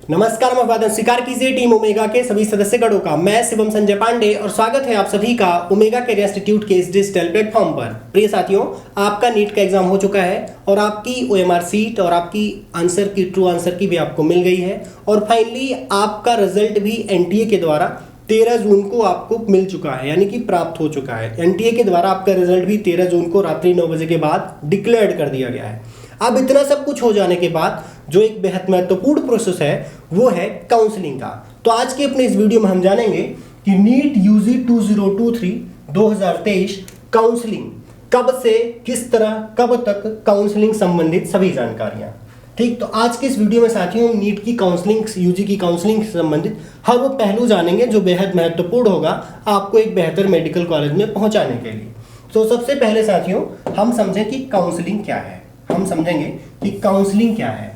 नमस्कार, मैं वादन स्वीकार कीजिए टीम ओमेगा के सभी सदस्यगणों का। मैं शिवम संजय पांडे और स्वागत है आप सभी का ओमेगा कैरियर इंस्टीट्यूट के इस डिजिटल प्लेटफॉर्म पर। प्रिय साथियों, आपका नीट का एग्जाम हो चुका है और आपकी ओएमआर सीट और आपकी आंसर की ट्रू आंसर की भी आपको मिल गई है और फाइनली आपका रिजल्ट भी एनटीए के द्वारा 13 जून को आपको मिल चुका है, यानी कि प्राप्त हो चुका है। एनटीए के द्वारा आपका रिजल्ट भी 13 जून को रात्रि 9 बजे के बाद डिक्लेयर कर दिया गया है। अब इतना सब कुछ हो जाने के बाद जो एक बेहद महत्वपूर्ण प्रोसेस है वो है काउंसलिंग का। तो आज के अपने इस वीडियो में हम जानेंगे कि नीट यूजी 2023 काउंसलिंग कब से किस तरह कब तक काउंसलिंग संबंधित सभी जानकारियां। ठीक, तो आज के इस वीडियो में साथियों नीट की काउंसलिंग, यूजी की काउंसलिंग से संबंधित हर वो पहलू जानेंगे जो बेहद महत्वपूर्ण होगा आपको एक बेहतर मेडिकल कॉलेज में पहुंचाने के लिए। तो सबसे पहले साथियों हम समझें कि काउंसलिंग क्या है। हम समझेंगे कि काउंसलिंग क्या है।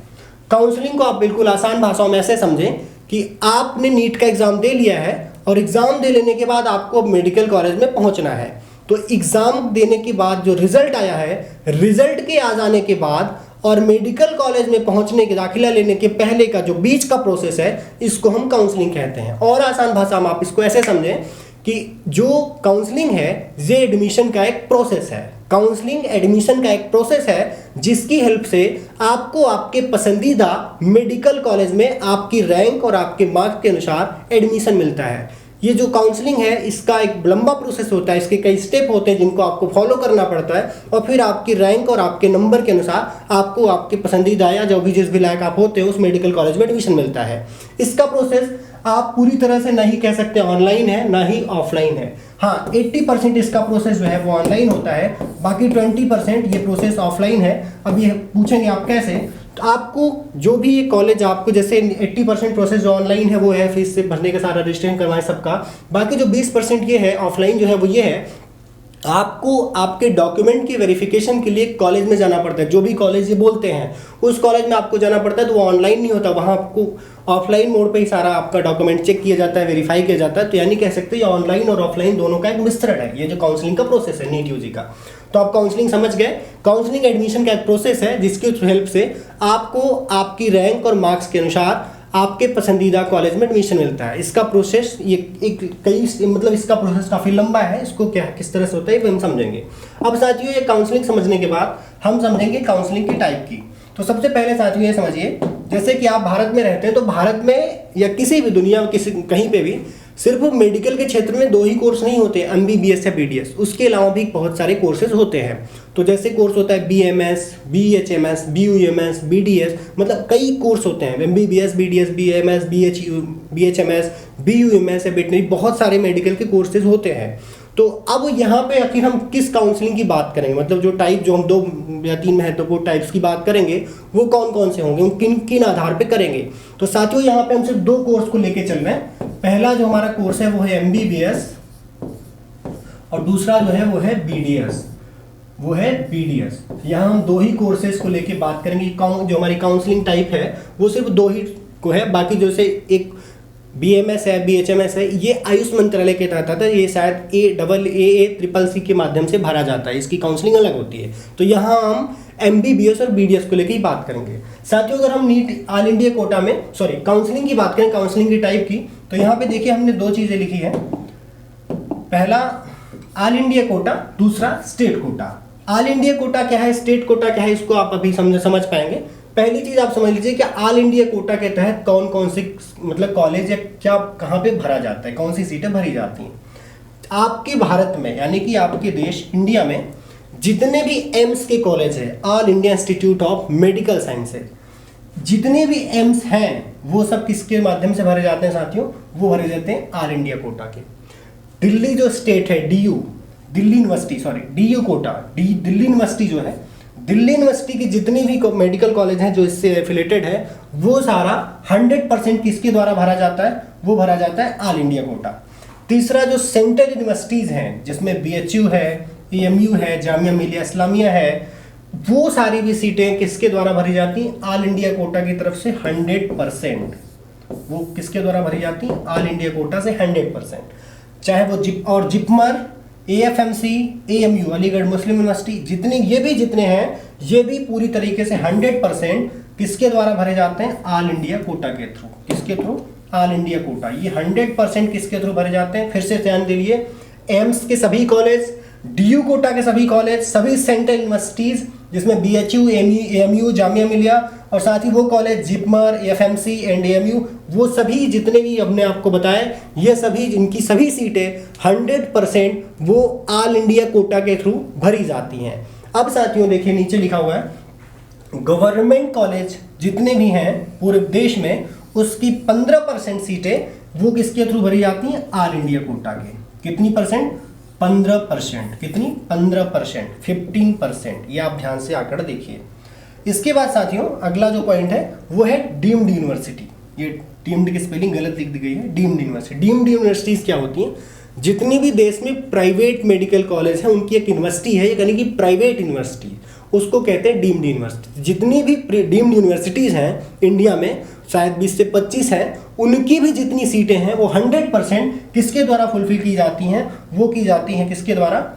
काउंसलिंग को आप बिल्कुल आसान भाषाओं में ऐसे समझें कि आपने नीट का एग्जाम दे लिया है और एग्जाम दे लेने के बाद आपको मेडिकल कॉलेज में पहुंचना है। तो एग्जाम देने के बाद जो रिजल्ट आया है, रिजल्ट के आ जाने के बाद और मेडिकल कॉलेज में पहुंचने के, दाखिला लेने के पहले का जो बीच का प्रोसेस है, इसको हम काउंसलिंग कहते हैं। और आसान भाषा में आप इसको ऐसे समझें कि जो काउंसलिंग है ये एडमिशन का एक प्रोसेस है। काउंसलिंग एडमिशन का एक प्रोसेस है जिसकी हेल्प से आपको आपके पसंदीदा मेडिकल कॉलेज में आपकी रैंक और आपके मार्क्स के अनुसार एडमिशन मिलता है। ये जो काउंसलिंग है इसका एक लंबा प्रोसेस होता है, इसके कई स्टेप होते हैं जिनको आपको फॉलो करना पड़ता है और फिर आपकी रैंक और आपके नंबर के अनुसार आपको आपके पसंदीदा या जो भी जिस भी लायक आप होते हैं उस मेडिकल कॉलेज में एडमिशन मिलता है। इसका प्रोसेस आप पूरी तरह से नहीं कह सकते ऑनलाइन है ना ही ऑफलाइन है। हाँ, 80% इसका प्रोसेस जो है वो ऑनलाइन होता है, बाकी 20% ये प्रोसेस ऑफलाइन है। अब ये पूछेंगे आप कैसे, तो आपको जो भी ये कॉलेज आपको जैसे 80% प्रोसेस जो ऑनलाइन है वो है फीस से भरने का, सारा रजिस्ट्रेशन करवाएं सबका। बाकी जो 20% ये है ऑफलाइन जो है वो ये है आपको आपके डॉक्यूमेंट की वेरिफिकेशन के लिए कॉलेज में जाना पड़ता है। जो भी कॉलेज ये बोलते हैं उस कॉलेज में आपको जाना पड़ता है, तो वो ऑनलाइन नहीं होता, वहाँ आपको ऑफलाइन मोड पे ही सारा आपका डॉक्यूमेंट चेक किया जाता है, वेरीफाई किया जाता है। तो यानी कह सकते हैं ये ऑनलाइन और ऑफलाइन दोनों का एक मिश्रण है ये जो काउंसलिंग का प्रोसेस है नीट यूजी का। तो आप काउंसलिंग समझ गए। काउंसलिंग एडमिशन का एक प्रोसेस है जिसकी हेल्प से आपको आपकी रैंक और मार्क्स के अनुसार आपके पसंदीदा कॉलेज में एडमिशन मिलता है। इसका प्रोसेस ये एक कई मतलब इसका प्रोसेस काफ़ी लंबा है, इसको क्या किस तरह से होता है ये हम समझेंगे। अब साथियों ये काउंसलिंग समझने के बाद हम समझेंगे काउंसलिंग की टाइप की। तो सबसे पहले साथियों ये समझिए, जैसे कि आप भारत में रहते हैं तो भारत में या किसी भी दुनिया में किसी कहीं पे भी सिर्फ मेडिकल के क्षेत्र में 2 ही कोर्स नहीं होते, MBBS या BDS, उसके अलावा भी बहुत सारे कोर्सेज होते हैं। तो जैसे कोर्स होता है BMS, BHMS, BUMS, BDS, मतलब कई कोर्स होते हैं। MBBS, BDS, BMS, BHMS, BUMS या वेटनरी, बहुत सारे मेडिकल के कोर्सेज होते हैं। तो अब यहाँ पे आखिर हम किस काउंसलिंग की बात करेंगे, मतलब जो टाइप जो हम 2 या 3 महत्वपूर्ण टाइप्स की बात करेंगे वो कौन कौन से होंगे, किन किन आधार पे करेंगे। तो साथियों यहाँ पे हम सिर्फ 2 कोर्स को लेके चल रहे हैं। पहला जो हमारा कोर्स है वो है MBBS और दूसरा जो है वो है BDS, वो है BDS। यहाँ हम 2 ही कोर्सेज को लेके बात करेंगे। जो हमारी काउंसलिंग टाइप है वो सिर्फ 2 ही को है। बाकी जैसे एक BMS है, BHMS है, ये आयुष मंत्रालय के तहत आता है, ये शायद AAACCC के माध्यम से भरा जाता है, इसकी काउंसलिंग अलग होती है। तो यहाँ हम MBBS और BDS को लेकर ही बात करेंगे। साथियों अगर हम नीट ऑल इंडिया कोटा में काउंसलिंग की बात करें, काउंसलिंग की टाइप की, तो यहाँ पे देखिए हमने 2 चीजें लिखी है। पहला ऑल इंडिया कोटा, दूसरा state quota. All India quota क्या है, स्टेट कोटा क्या है, इसको आप अभी समझ पाएंगे। पहली चीज आप समझ लीजिए कि ऑल इंडिया कोटा के तहत कौन कौन से मतलब कॉलेज या क्या कहाँ पे भरा जाता है, कौन सी सीटें भरी जाती हैं। आपके भारत में यानी कि आपके देश इंडिया में जितने भी एम्स के कॉलेज है, all India institute of medical science है, जितने भी एम्स हैं वो सब किसके माध्यम से भरे जाते हैं साथियों, वो भरे जाते हैं ऑल इंडिया कोटा के। दिल्ली जो स्टेट है दिल्ली यूनिवर्सिटी कोटा, दिल्ली यूनिवर्सिटी जो है, दिल्ली यूनिवर्सिटी की जितनी भी मेडिकल कॉलेज हैं जो इससे एफिलेटेड है वो सारा 100% किसके द्वारा भरा जाता है, वो भरा जाता है ऑल इंडिया कोटा। तीसरा जो सेंट्रल यूनिवर्सिटीज हैं जिसमें BHU है, AMU है, जामिया मिलिया इस्लामिया है, वो सारी भी सीटें किसके द्वारा भरी जाती हैं, ऑल इंडिया कोटा की तरफ से 100%। वो किसके द्वारा भरी जाती हैं, ऑल इंडिया कोटा से 100%। चाहे वो जिपमर, AFMC, AMU, अलीगढ़ मुस्लिम यूनिवर्सिटी, जितने हैं ये भी पूरी तरीके से 100% किसके द्वारा भरे जाते हैं? ऑल इंडिया कोटा के थ्रू। किसके थ्रू? All India quota. ये 100% किसके थ्रू भरे जाते हैं? फिर से ध्यान दीजिए, एम्स के सभी कॉलेज, डीयू कोटा के सभी कॉलेज, सभी सेंट्रल यूनिवर्सिटीज जिसमें बीएचयू, एएमयू, जामिया मिलिया और साथ ही वो college JIPMER, FMC and AMU, वो सभी जितने भी हमने आपको बताए, ये सभी इनकी सभी सीटें 100% वो ऑल इंडिया कोटा के थ्रू भरी जाती हैं। अब साथियों देखिए नीचे लिखा हुआ है, गवर्नमेंट कॉलेज जितने भी हैं पूरे देश में, उसकी 15% सीटें वो किसके थ्रू भरी जाती हैं? ऑल इंडिया कोटा के। कितनी परसेंट? 15%। कितनी? 15%, 15%। ये आप ध्यान से आंकड़ा देखिए। इसके बाद साथियों अगला जो पॉइंट है वो है डीम्ड यूनिवर्सिटी। ये डीम्ड की स्पेलिंग गलत लिख दी गई है, डीम्ड यूनिवर्सिटी। डीम्ड यूनिवर्सिटीज क्या होती हैं? जितनी भी देश में प्राइवेट मेडिकल कॉलेज है उनकी एक यूनिवर्सिटी है, यानी कि प्राइवेट यूनिवर्सिटी, उसको कहते हैं डीम्ड यूनिवर्सिटी। जितनी भी डीम्ड यूनिवर्सिटीज़ हैं इंडिया में, शायद 20 से 25 हैं, उनकी भी जितनी सीटें हैं वो 100% किसके द्वारा फुलफिल की जाती हैं? वो की जाती हैं किसके द्वारा?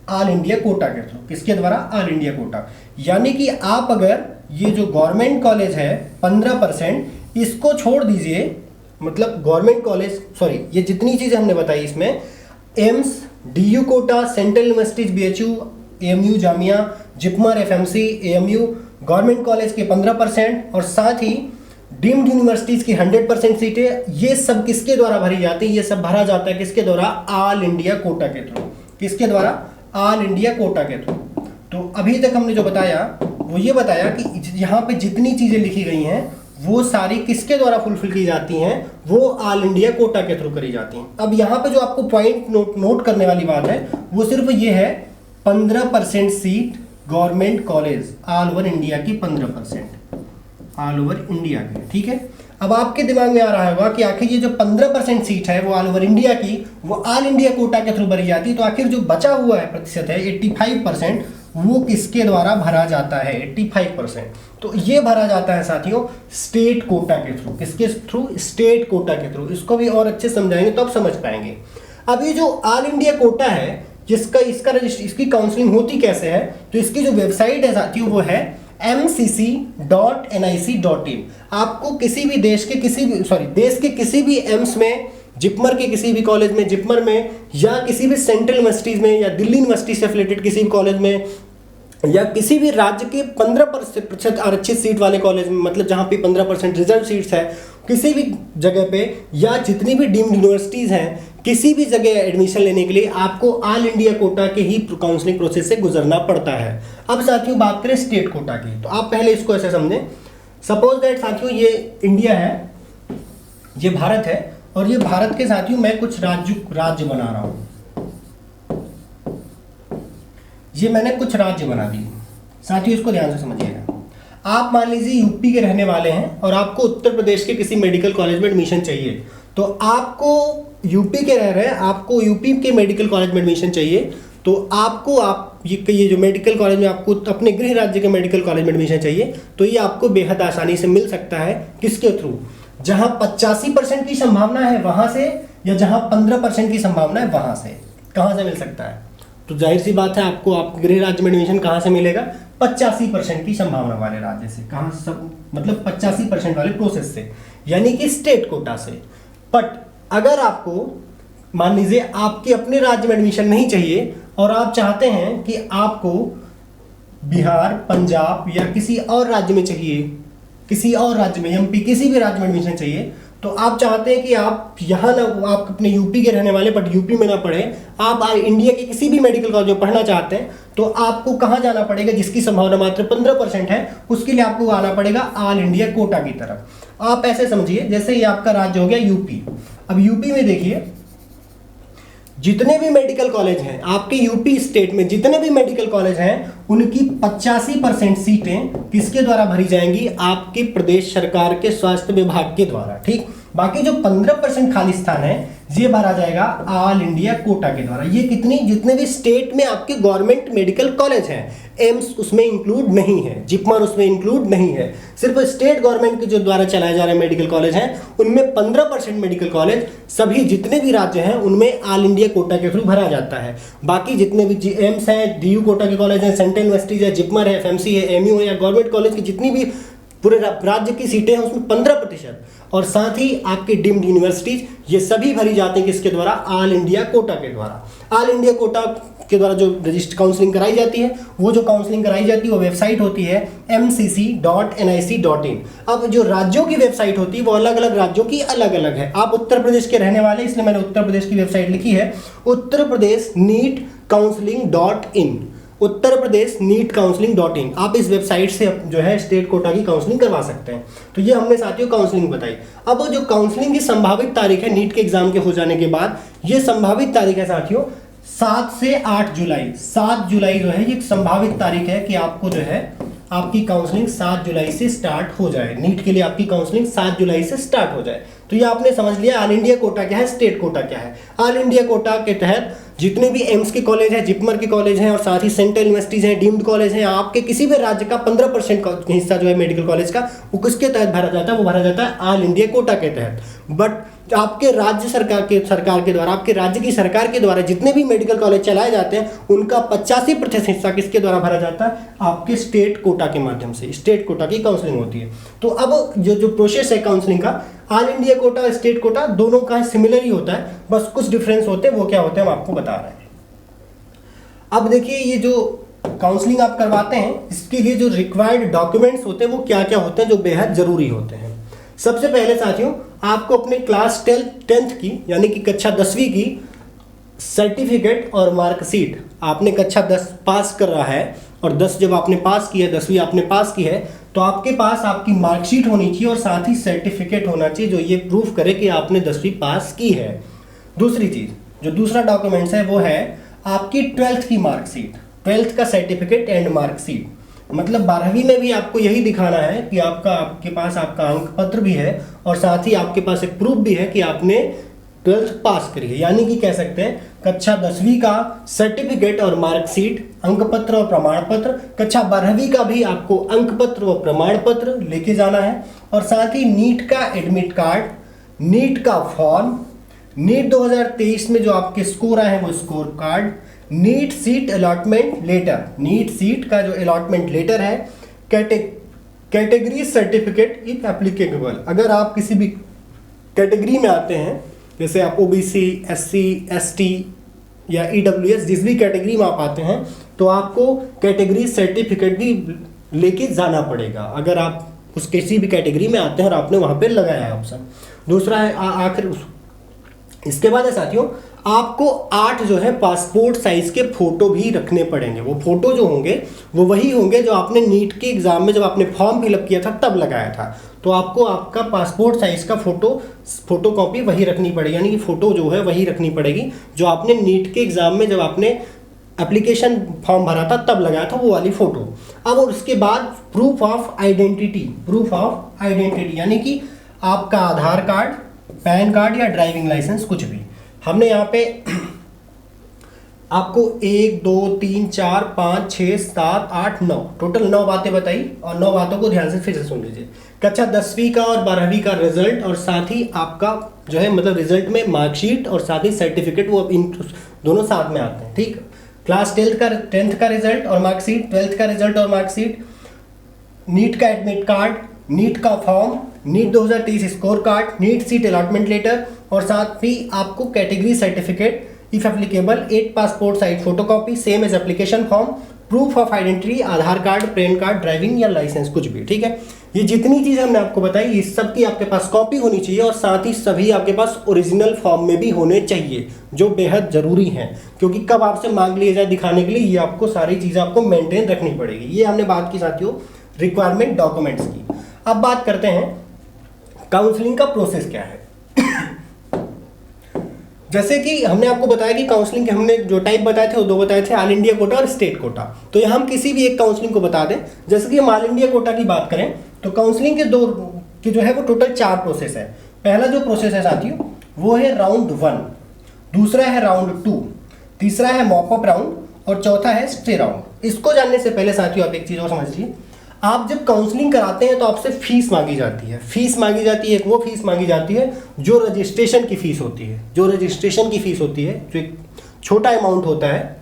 ऑल इंडिया कोटा के थ्रू। किसके द्वारा? All India quota. यानी कि आप अगर ये जो गवर्नमेंट कॉलेज है 15%, इसको छोड़ दीजिए, मतलब गवर्नमेंट कॉलेज, सॉरी, ये जितनी चीज़ें हमने बताई इसमें, AIIMS, DU quota, central universities, BHU, AMU, Jamia, JIPMER, FMC, AMU, government college के 15% और साथ ही डीम्ड यूनिवर्सिटीज की 100% सीटें, ये सब किसके द्वारा भरी जाती है? ये सब भरा जाता है किसके द्वारा? ऑल इंडिया कोटा के थ्रू। किसके द्वारा? ऑल इंडिया कोटा के थ्रू। तो अभी तक हमने जो बताया वो ये बताया कि यहाँ पे जितनी चीज़ें लिखी गई हैं वो सारी किसके द्वारा फुलफिल की जाती हैं? वो ऑल इंडिया कोटा के थ्रू करी जाती हैं। अब यहाँ पे जो आपको पॉइंट नोट करने वाली बात है वो सिर्फ ये है, 15% seat government college all over India की, 15% ऑल ओवर इंडिया की। ठीक है, अब आपके दिमाग में आ रहा होगा कि आखिर ये जो 15% सीट है वो ऑल ओवर इंडिया की, वो ऑल इंडिया कोटा के थ्रू भरी जाती है, तो आखिर जो बचा हुआ है प्रतिशत है 85%, वो किसके द्वारा भरा जाता है? 85%। तो ये भरा जाता है साथियों स्टेट कोटा के थ्रू। किसके थ्रू? स्टेट कोटा के थ्रू। इसको भी और अच्छे समझाएंगे तो आप समझ पाएंगे। अब ये जो ऑल इंडिया कोटा है इसकी काउंसलिंग होती कैसे है? तो इसकी जो वेबसाइट है साथियों वो है mcc.nic.in। आपको किसी भी देश के किसी भी एम्स में, जिपमर के किसी भी कॉलेज में, जिपमर में, या किसी भी सेंट्रल यूनिवर्सिटीज में, या दिल्ली यूनिवर्सिटी से एफिलेटेड किसी भी कॉलेज में, या किसी भी राज्य के 15% आरक्षित सीट वाले कॉलेज में, मतलब जहाँ पे 15% रिजर्व सीट्स है, किसी भी जगह पे, या जितनी भी डीम्ड यूनिवर्सिटीज़ हैं, किसी भी जगह एडमिशन लेने के लिए आपको ऑल इंडिया कोटा के ही काउंसलिंग प्रोसेस से गुजरना पड़ता है। अब साथियों बात करें स्टेट कोटा की, तो आप पहले इसको ऐसे समझें। सपोज दैट साथियों ये इंडिया है, ये भारत है, और ये भारत के साथियों मैं कुछ राज्य बना रहा हूँ। ये मैंने कुछ राज्य बना दिए साथियों, इसको ध्यान से समझिएगा। आप मान लीजिए यूपी के रहने वाले हैं और आपको उत्तर प्रदेश के किसी मेडिकल कॉलेज में एडमिशन चाहिए, तो आपको यूपी के रह रहे हैं, आपको यूपी के मेडिकल कॉलेज में एडमिशन चाहिए, तो आपको ये जो मेडिकल कॉलेज में आपको अपने गृह राज्य के मेडिकल कॉलेज में एडमिशन चाहिए, तो ये आपको बेहद आसानी से मिल सकता है। किसके थ्रू? जहां 85% की संभावना है वहां से, या जहां 15% की संभावना है वहां से। कहां से मिल सकता है? तो जाहिर सी बात है आपको आपके गृह राज्य में एडमिशन कहां से मिलेगा? 85% की संभावना वाले राज्य से। कहां से? मतलब 85% वाले प्रोसेस से, यानी कि स्टेट कोटा से। बट अगर आपको मान लीजिए आपके अपने राज्य में एडमिशन नहीं चाहिए और आप चाहते हैं कि आपको बिहार, पंजाब या किसी और राज्य में चाहिए, किसी और राज्य में, एमपी, किसी भी राज्य में एडमिशन चाहिए, तो आप चाहते हैं कि आप यहाँ ना, आप अपने यूपी के रहने वाले बट यूपी में ना पढ़े, आप इंडिया के किसी भी मेडिकल कॉलेज में पढ़ना चाहते हैं, तो आपको कहाँ जाना पड़ेगा? जिसकी संभावना मात्र 15% है, उसके लिए आपको आना पड़ेगा ऑल इंडिया कोटा की तरफ। आप ऐसे समझिए जैसे ये आपका राज्य हो गया यूपी। अब यूपी में देखिए जितने भी मेडिकल कॉलेज हैं, आपके यूपी स्टेट में जितने भी मेडिकल कॉलेज हैं, उनकी 85% सीटें किसके द्वारा भरी जाएंगी? आपके प्रदेश सरकार के स्वास्थ्य विभाग के द्वारा। ठीक, बाकी जो 15% खाली स्थान है ये भरा जाएगा ऑल इंडिया कोटा के द्वारा। ये जितने भी स्टेट में आपके गवर्नमेंट मेडिकल कॉलेज हैं, एम्स उसमें इंक्लूड नहीं है, जिपमर उसमें इंक्लूड नहीं है, सिर्फ स्टेट गवर्नमेंट के जो द्वारा चलाए जा रहे मेडिकल कॉलेज हैं, उनमें 15% मेडिकल कॉलेज सभी जितने भी राज्य हैं उनमें ऑल इंडिया कोटा के थ्रू भरा जाता है। बाकी जितने भी एम्स हैं, डीयू कोटा के कॉलेज हैं, सेंट्रल यूनिवर्सिटीज है, जिपमर है, एफएमसी है, एएमयू है, या गवर्नमेंट कॉलेज की जितनी भी पूरे राज्य की सीटें हैं उसमें 15%, और साथ ही आपकी डीम्ड यूनिवर्सिटीज ये सभी भरी जाती हैं किसके द्वारा? ऑल इंडिया कोटा के द्वारा। ऑल इंडिया कोटा के द्वारा जो रजिस्टर काउंसलिंग कराई जाती है, वो जो काउंसलिंग कराई जाती है वो वेबसाइट होती है mcc.nic.in। अब जो राज्यों की वेबसाइट होती है वो अलग अलग राज्यों की अलग अलग है। आप उत्तर प्रदेश के रहने वाले, इसलिए मैंने उत्तर प्रदेश की वेबसाइट लिखी है, उत्तर प्रदेश नीट काउंसलिंग.in, उत्तर प्रदेश नीट काउंसलिंग.in। आप इस वेबसाइट से जो है स्टेट कोटा की काउंसलिंग करवा सकते हैं। तो ये हमने साथियों काउंसलिंग बताई। अब जो काउंसलिंग की संभावित तारीख है नीट के एग्जाम के हो जाने के बाद, ये संभावित तारीख है साथियों 7 से 8 जुलाई। 7 जुलाई जो है ये संभावित तारीख है कि आपको जो है आपकी काउंसलिंग 7 जुलाई से स्टार्ट हो जाए। नीट के लिए आपकी काउंसलिंग 7 जुलाई से स्टार्ट हो जाए। तो ये आपने समझ लिया ऑल इंडिया कोटा क्या है, स्टेट कोटा क्या है। ऑल इंडिया कोटा के तहत जितने भी एम्स के कॉलेज हैं, जिपमर के कॉलेज हैं, और साथ ही सेंट्रल यूनिवर्सिटीज हैं, डीम्ड कॉलेज हैं, आपके किसी भी राज्य का 15% का हिस्सा जो है मेडिकल कॉलेज का, वो किसके तहत भरा जाता है? वो भरा जाता है ऑल इंडिया कोटा के तहत। बट आपके राज्य सरकार के द्वारा, आपके राज्य की सरकार के द्वारा जितने भी मेडिकल कॉलेज चलाए जाते हैं उनका 85% हिस्सा किसके द्वारा भरा जाता है? आपके स्टेट कोटा के माध्यम से। स्टेट कोटा की काउंसलिंग होती है। तो अब जो प्रोसेस है काउंसलिंग का, all India quota state quota दोनों का सिमिलर ही होता है, बस कुछ डिफरेंस होते हैं। वो क्या होते हैं हम आपको बता रहे हैं। अब देखिए ये जो काउंसलिंग आप करवाते हैं इसके लिए जो रिक्वायर्ड डॉक्यूमेंट्स होते हैं वो क्या क्या होते हैं जो बेहद जरूरी होते हैं। सबसे पहले साथियों आपको अपने क्लास 10th की यानी कि कक्षा 10वीं की सर्टिफिकेट और मार्कशीट, आपने कक्षा 10 पास कर रहा है और 10 जब आपने पास किया, 10वीं आपने पास की है, तो आपके पास आपकी मार्कशीट होनी चाहिए और साथ ही सर्टिफिकेट होना चाहिए जो ये प्रूफ करे कि आपने 10वीं पास की है। दूसरी चीज़, जो दूसरा डॉक्यूमेंट्स है वो है आपकी 12th की मार्कशीट, 12th का सर्टिफिकेट एंड मार्कशीट। मतलब 12वीं में भी आपको यही दिखाना है कि आपके पास आपका अंक पत्र भी है और साथ ही आपके पास एक प्रूफ भी है कि आपने 12th पास करी है। यानी कि कह सकते हैं कक्षा 10वीं का सर्टिफिकेट और मार्कशीट, अंक पत्र और प्रमाण पत्र, कक्षा 12वीं का भी आपको अंक पत्र व प्रमाण पत्र लेके जाना है, और साथ ही नीट का एडमिट कार्ड, नीट का फॉर्म, नीट 2023 में जो आपके स्कोर आए हैं वो score card, NEET seat allotment letter, NEET seat का जो अलॉटमेंट लेटर है, कैटेगरी सर्टिफिकेट इफ एप्लीकेबल, अगर आप किसी भी कैटेगरी में आते हैं, जैसे आप ओबीसी, एससी, एसटी या ईडब्ल्यूएस, जिस भी कैटेगरी में आप आते हैं तो आपको कैटेगरी सर्टिफिकेट भी लेके जाना पड़ेगा अगर आप उस किसी भी कैटेगरी में आते हैं और आपने वहाँ पे लगाया है ऑप्शन। दूसरा है आखिर इसके बाद है साथियों आपको 8 जो है पासपोर्ट साइज के फोटो भी रखने पड़ेंगे। वो फोटो जो होंगे वो वही होंगे जो आपने नीट के एग्जाम में जब आपने फॉर्म फिलअप किया था तब लगाया था। तो आपको आपका पासपोर्ट साइज का फोटो कॉपी वही रखनी पड़ेगी, यानी कि फोटो जो है वही रखनी पड़ेगी जो आपने नीट के एग्जाम में जब आपने एप्लीकेशन फॉर्म भरा था तब लगाया था वो वाली फोटो। अब और उसके बाद प्रूफ ऑफ आइडेंटिटी यानी कि आपका आधार कार्ड, पैन कार्ड या ड्राइविंग लाइसेंस कुछ भी। हमने यहाँ पे आपको 1 2 3 4 5 6 7 8 9 टोटल 9 बातें बताई और 9 बातों को ध्यान से फिर से सुन लीजिए। कक्षा 10वीं का और 12वीं का रिजल्ट और साथ ही आपका जो है मतलब रिजल्ट में मार्कशीट और साथ ही सर्टिफिकेट, वो अब इन दोनों साथ में आते हैं। ठीक, क्लास 10th का रिजल्ट और मार्कशीट, 12th का रिजल्ट और मार्कशीट, नीट का एडमिट कार्ड, नीट का form, NEET 2023 score card, NEET seat allotment letter और साथ ही आपको category certificate if applicable, 8 passport size photocopy same as application form, proof of identity, Aadhaar card, PAN card, driving या license कुछ भी। ठीक है, ये जितनी चीज़ हमने आपको बताई इस सब की आपके पास कॉपी होनी चाहिए और साथ ही सभी आपके पास ओरिजिनल फॉर्म में भी होने चाहिए जो बेहद ज़रूरी हैं, क्योंकि कब आपसे मांग लिया जाए दिखाने के लिए ये आपको सारी चीज़ें आपको मेंटेन रखनी पड़ेगी। ये हमने बात की साथियों रिक्वायरमेंट डॉक्यूमेंट्स की। अब बात करते हैं काउंसलिंग का प्रोसेस क्या है। जैसे कि हमने आपको बताया कि काउंसलिंग के हमने जो टाइप बताए थे वो 2 बताए थे, ऑल इंडिया कोटा और स्टेट कोटा। तो यहाँ हम किसी भी एक काउंसलिंग को बता दें। जैसे कि हम ऑल इंडिया कोटा की बात करें तो काउंसलिंग के जो है वो टोटल 4 प्रोसेस है। पहला जो प्रोसेस है साथियों वो है राउंड 1, दूसरा है राउंड 2, तीसरा है मॉपअप राउंड और चौथा है स्टे राउंड। इसको जानने से पहले साथियों आप एक चीज़ और समझिए, आप जब काउंसलिंग कराते हैं तो आपसे फीस मांगी जाती है। फीस मांगी जाती है, एक वो फीस मांगी जाती है जो रजिस्ट्रेशन की फीस होती है, जो एक छोटा अमाउंट होता है।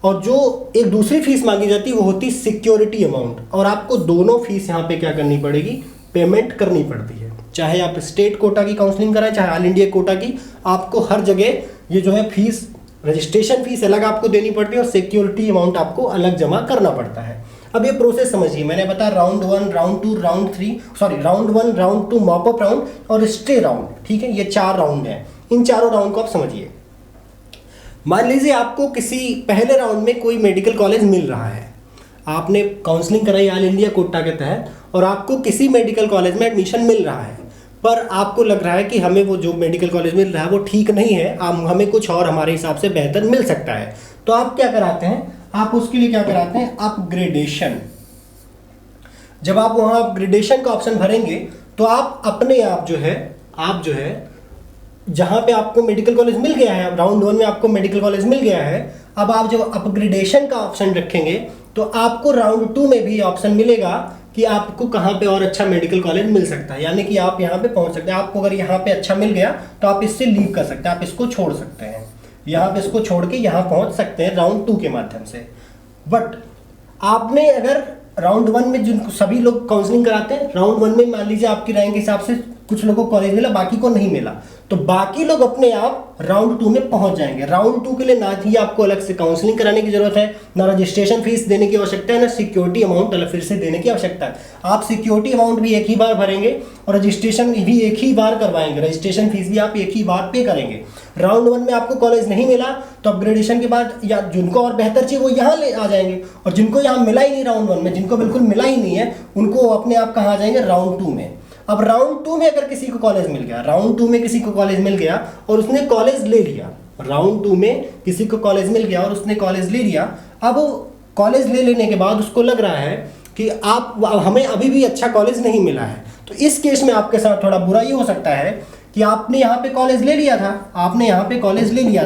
और जो एक दूसरी फीस मांगी जाती है वो होती है सिक्योरिटी अमाउंट, और आपको दोनों फीस यहाँ पे क्या करनी पड़ेगी, पेमेंट करनी पड़ती है। चाहे आप स्टेट कोटा की काउंसलिंग कराएं, चाहे ऑल इंडिया कोटा की, आपको हर जगह ये जो है फीस, रजिस्ट्रेशन फीस अलग आपको देनी पड़ती है और सिक्योरिटी अमाउंट आपको अलग जमा करना पड़ता है। अब ये प्रोसेस समझिए, मैंने बताया round 1, round 2, round 3, sorry round 1, round 2 mop up round और स्टे राउंड, ठीक है, ये 4 राउंड हैं। इन चारों राउंड को आप समझिए। मान लीजिए आपको किसी पहले राउंड में कोई मेडिकल कॉलेज मिल रहा है, आपने काउंसलिंग कराई ऑल इंडिया कोटा के तहत और आपको किसी मेडिकल कॉलेज में एडमिशन मिल रहा है, पर आपको लग रहा है कि हमें वो जो मेडिकल कॉलेज मिल रहा है वो ठीक नहीं है, हमें कुछ और हमारे हिसाब से बेहतर मिल सकता है। तो आप क्या कराते हैं, आप उसके लिए क्या कराते हैं, अपग्रेडेशन। जब आप वहाँ अपग्रेडेशन का ऑप्शन भरेंगे तो आप अपने आप जो है जहाँ पे आपको मेडिकल कॉलेज मिल गया है, राउंड 1 में आपको मेडिकल कॉलेज मिल गया है, अब आप जब अपग्रेडेशन का ऑप्शन रखेंगे तो आपको राउंड 2 में भी ऑप्शन मिलेगा कि आपको कहाँ पे और अच्छा मेडिकल कॉलेज मिल सकता है, यानी कि आप यहाँ पे पहुँच सकते हैं। आपको अगर यहाँ पे अच्छा मिल गया तो आप इससे लीव कर सकते हैं, आप इसको छोड़ सकते हैं, यहाँ पे इसको छोड़ के यहाँ पहुँच सकते हैं राउंड 2 के माध्यम से। बट आपने अगर राउंड 1 में जिनको सभी लोग काउंसलिंग कराते हैं, राउंड 1 में मान लीजिए आपकी रैंक के हिसाब से कुछ लोगों को कॉलेज मिला, बाकी को नहीं मिला, तो बाकी लोग अपने आप राउंड 2 में पहुंच जाएंगे। राउंड 2 के लिए ना ही आपको अलग से काउंसलिंग कराने की जरूरत है, ना रजिस्ट्रेशन फीस देने की आवश्यकता है, ना सिक्योरिटी अमाउंट अलग फिर से देने की आवश्यकता है। आप सिक्योरिटी अमाउंट भी एक ही बार भरेंगे और रजिस्ट्रेशन भी एक ही बार करवाएंगे, रजिस्ट्रेशन फीस भी आप एक ही बार पे करेंगे। राउंड 1 में आपको कॉलेज नहीं मिला तो अपग्रेडेशन के बाद या जिनको और बेहतर चाहिए वो यहाँ ले आ जाएंगे, और जिनको यहाँ मिला ही नहीं राउंड 1 में, जिनको बिल्कुल मिला ही नहीं है, उनको अपने आप कहाँ आ जाएंगे, राउंड 2 में। अब राउंड 2 में अगर किसी को कॉलेज मिल गया, राउंड 2 में किसी को कॉलेज मिल गया और उसने कॉलेज ले लिया, राउंड 2 में किसी को कॉलेज मिल गया और उसने कॉलेज ले लिया, अब कॉलेज ले लेने के बाद उसको लग रहा है कि हमें अभी भी अच्छा कॉलेज नहीं मिला है, तो इस केस में आपके साथ थोड़ा बुरा ये हो सकता है कि आपने यहाँ पे कॉलेज ले लिया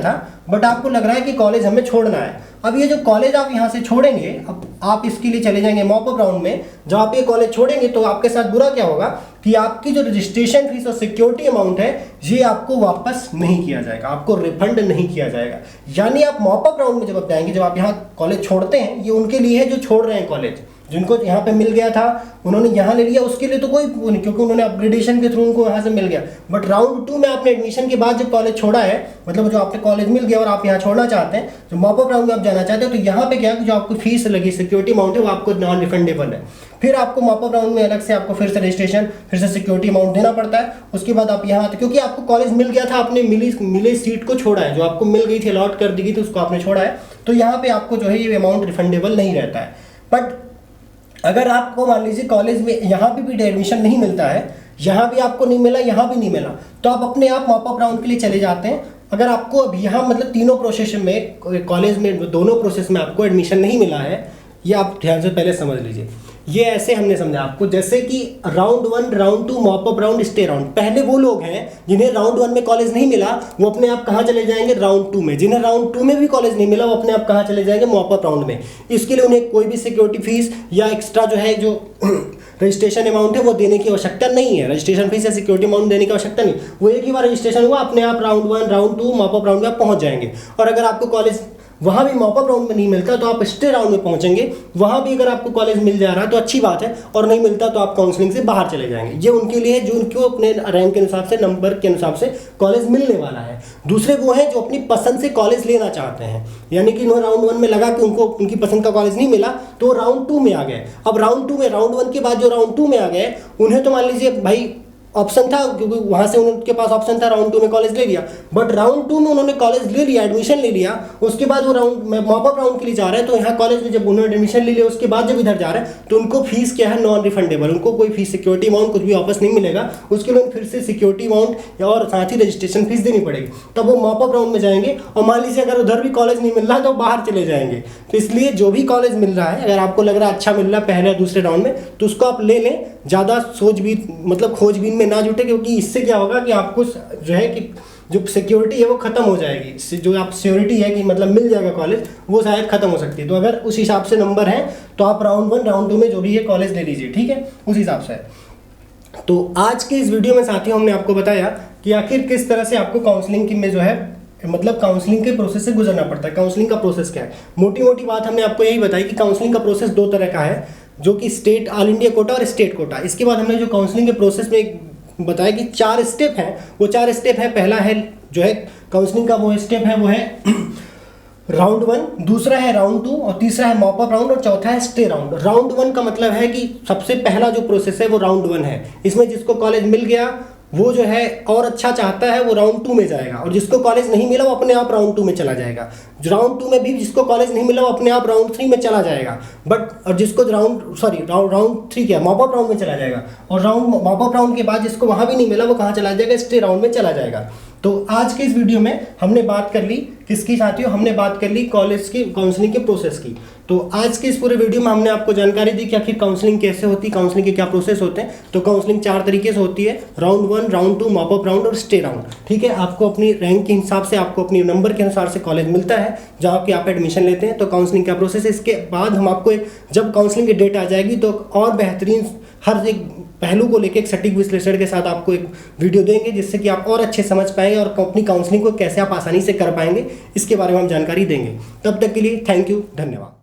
था, बट आपको लग रहा है कि कॉलेज हमें छोड़ना है। अब ये जो कॉलेज आप यहाँ से छोड़ेंगे, अब आप इसके लिए चले जाएंगे मॉप अप राउंड में, जब आप ये कॉलेज छोड़ेंगे तो आपके साथ बुरा क्या होगा कि आपकी जो रजिस्ट्रेशन फीस और सिक्योरिटी अमाउंट है ये आपको वापस नहीं किया जाएगा, आपको रिफंड नहीं किया जाएगा। यानी आप मॉप अप राउंड में जब आप जाएंगे, जब आप यहाँ कॉलेज छोड़ते हैं, ये उनके लिए है जो छोड़ रहे हैं कॉलेज, जिनको यहाँ पे मिल गया था उन्होंने यहाँ ले लिया, उसके लिए तो कोई नहीं, क्योंकि उन्होंने अपग्रेडेशन के थ्रू उनको यहाँ से मिल गया। बट राउंड 2 में आपने एडमिशन के बाद जब कॉलेज छोड़ा है, मतलब जो आपने कॉलेज मिल गया और आप यहाँ छोड़ना चाहते हैं, जो मॉप अप राउंड में आप जाना चाहते हैं, तो यहाँ पे क्या है, जो आपको फीस लगी, सिक्योरिटी अमाउंट है, वो आपको नॉन रिफंडेबल है। फिर आपको मॉप अप राउंड में अलग से आपको फिर से रजिस्ट्रेशन, फिर से सिक्योरिटी अमाउंट देना पड़ता है। उसके बाद आप यहाँ आते, क्योंकि आपको कॉलेज मिल गया था, आपने मिले सीट को छोड़ा है, जो आपको मिल गई थी, अलॉट कर दी गई थी, उसको आपने छोड़ा है, तो यहाँ पे आपको जो है ये अमाउंट रिफंडेबल नहीं रहता है। बट अगर आपको मान लीजिए कॉलेज में यहाँ भी एडमिशन नहीं मिलता है, यहाँ भी आपको नहीं मिला, यहाँ भी नहीं मिला, तो आप अपने आप मॉप अप राउंड के लिए चले जाते हैं। अगर आपको अब यहाँ मतलब तीनों प्रोसेस में, कॉलेज में दोनों प्रोसेस में आपको एडमिशन नहीं मिला है, ये आप ध्यान से पहले समझ लीजिए। ये ऐसे हमने समझा आपको, जैसे कि round 1, round 2 mop up round, stay round. पहले वो लोग हैं जिन्हें राउंड 1 में कॉलेज नहीं मिला, वो अपने आप कहाँ चले जाएंगे, राउंड 2 में। जिन्हें राउंड 2 में भी कॉलेज नहीं मिला, वो अपने आप कहाँ चले जाएंगे, मॉप अप राउंड में। इसके लिए उन्हें कोई भी सिक्योरिटी फीस या एक्स्ट्रा जो है जो रजिस्ट्रेशन अमाउंट है वो देने की आवश्यकता नहीं है, रजिस्ट्रेशन फीस या सिक्योरिटी अमाउंट देने की आवश्यकता नहीं। वो एक ही बार रजिस्ट्रेशन हुआ, अपने आप round 1, round 2 mop up round में आप पहुँच जाएंगे। और अगर आपको कॉलेज वहाँ भी मॉप अप राउंड में नहीं मिलता तो आप स्टे राउंड में पहुंचेंगे, वहाँ भी अगर आपको कॉलेज मिल जा रहा है तो अच्छी बात है, और नहीं मिलता तो आप काउंसलिंग से बाहर चले जाएंगे। ये उनके लिए जो उनको अपने रैंक के अनुसार से, नंबर के अनुसार से कॉलेज मिलने वाला है। दूसरे वो हैं जो अपनी पसंद से कॉलेज लेना चाहते हैं, यानी कि उन्हें राउंड 1 में लगा कि उनको उनकी पसंद का कॉलेज नहीं मिला तो राउंड 2 में आ गए। अब राउंड 2 में, राउंड 1 के बाद जो राउंड 2 में आ गए, उन्हें तो मान लीजिए भाई ऑप्शन था, क्योंकि वहाँ से उनके पास ऑप्शन था, राउंड 2 में कॉलेज ले लिया। बट राउंड 2 में उन्होंने कॉलेज ले लिया, एडमिशन ले लिया, उसके बाद वो राउंड में मॉप अप राउंड के लिए जा रहे हैं, तो यहाँ कॉलेज में जब उन्होंने एडमिशन ले लिया उसके बाद जब इधर जा रहे हैं तो उनको फीस क्या है, नॉन रिफंडेबल। उनको कोई फीस, सिक्योरिटी अमाउंट कुछ भी वापस नहीं मिलेगा, उसके लिए फिर से सिक्योरिटी अमाउंट और साथ ही रजिस्ट्रेशन फीस देनी पड़ेगी। तब वो मॉप अप राउंड में जाएंगे, और मान लीजिए अगर उधर भी कॉलेज नहीं मिल रहा तो बाहर चले जाएंगे। तो इसलिए जो भी कॉलेज मिल रहा है, अगर आपको लग रहा है अच्छा मिल रहा है पहले दूसरे राउंड में, तो उसको आप ले लें, ज़्यादा खोजबीन में ना जुटे, क्योंकि इससे क्या होगा कि आपको जो है कि जो सिक्योरिटी है वो खत्म हो जाएगी, जो आप सिक्योरिटी है कि मतलब मिल जाएगा कॉलेज, वो शायद खत्म हो सकती है। तो अगर उस हिसाब से नंबर है तो आप राउंड 1, राउंड 2 में जो भी है कॉलेज ले लीजिए, ठीक है, उस हिसाब से। तो आज के इस वीडियो में साथियों हमने आपको बताया कि आखिर किस तरह से आपको काउंसलिंग में जो है मतलब काउंसलिंग के प्रोसेस से गुजरना पड़ता है। काउंसलिंग का प्रोसेस क्या है, मोटी मोटी बात हमने आपको यही बताई कि काउंसलिंग का प्रोसेस दो तरह का है, जो कि स्टेट ऑल इंडिया कोटा और स्टेट कोटा। इसके बाद हमने जो काउंसलिंग के प्रोसेस में बताया कि 4 स्टेप हैं, वो 4 स्टेप है। पहला है जो है काउंसलिंग का वो स्टेप है वो है राउंड 1, दूसरा है राउंड 2 और तीसरा है मॉप अप राउंड और चौथा है स्टे राउंड। राउंड 1 का मतलब है कि सबसे पहला जो प्रोसेस है वो राउंड 1 है। इसमें जिसको कॉलेज मिल गया वो जो है और अच्छा चाहता है वो राउंड 2 में जाएगा, और जिसको कॉलेज नहीं मिला वो अपने आप राउंड 2 में चला जाएगा। राउंड 2 में भी जिसको कॉलेज नहीं मिला वो अपने आप राउंड 3 में चला जाएगा। बट और जिसको राउंड 3 क्या मॉप अप राउंड में चला जाएगा, और मॉप अप राउंड के बाद जिसको वहां भी नहीं मिला वो कहाँ चला जाएगा, स्टे राउंड में चला जाएगा। तो आज के इस वीडियो में हमने बात कर ली किसकी साथियों, हमने बात कर ली कॉलेज की काउंसलिंग के प्रोसेस की। तो आज के इस पूरे वीडियो में हमने आपको जानकारी दी कि आखिर काउंसलिंग कैसे होती है, काउंसलिंग के क्या प्रोसेस होते हैं। तो काउंसलिंग 4 तरीके से होती है, round 1, round 2, mop up round और स्टे राउंड। ठीक है, आपको अपनी रैंक के हिसाब से, आपको अपनी नंबर के अनुसार से कॉलेज मिलता है जहाँ कि आप एडमिशन लेते हैं। तो काउंसलिंग का प्रोसेस है। इसके बाद हम आपको जब काउंसलिंग की डेट आ जाएगी तो और बेहतरीन हर एक पहलू को लेकर एक सटीक विश्लेषण के साथ आपको एक वीडियो देंगे, जिससे कि आप और अच्छे समझ पाएंगे और अपनी काउंसलिंग को कैसे आप आसानी से कर पाएंगे इसके बारे में हम जानकारी देंगे। तब तक के लिए थैंक यू, धन्यवाद।